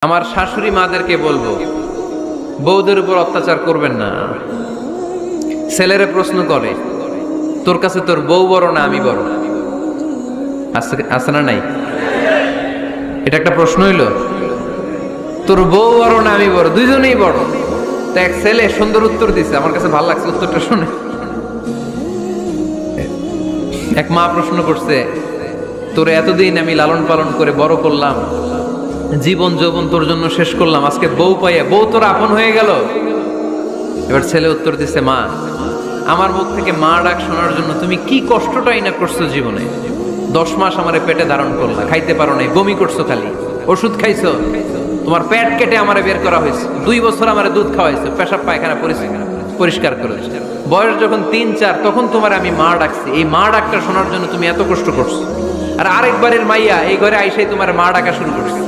আমার শাশুড়ি মাদেরকে বলবো, বউদের উপর অত্যাচার করবেন না। ছেলেরা প্রশ্ন করে, তোর কাছে তোর বউ বড় না আমি বড়? আছে না নাই? এটা একটা প্রশ্ন হইল। তোর বউ বড় না আমি বড়? দুইজনেই বড়। তো এক ছেলে সুন্দর উত্তর দিছে, আমার কাছে ভালো লাগছে উত্তরটা শুনে। এক মা প্রশ্ন করছে, তোরে এতদিন আমি লালন পালন করে বড় করলাম, জীবন যৌবন তোর জন্য শেষ করলাম, আজকে বউ পাইয়া বউ তোর আপন হয়ে গেল। এবার ছেলে উত্তর দিছে, মা আমার মুখ থেকে মা ডাক শোনার জন্য তুমি কি কষ্টটাই না করছো জীবনে। 10 মাস আমারে পেটে ধারণ করলা, খাইতে পারো নাই, বমি করছো, খালি ওষুধ খাইছো, তোমার পেট কেটে আমারে বের করা হয়েছে, 2 বছর আমারে দুধ খাওয়াইছো, পেশাব পায়খানা পরিষ্কার করেছো। বয়স যখন 3-4 তখন তোমার আমি মা ডাকছি, এই মা ডাকটা শোনার জন্য তুমি এত কষ্ট করছো। আর আরেকবারের মাইয়া এই ঘরে আইসাই তোমার মা ডাকা শুরু করছে।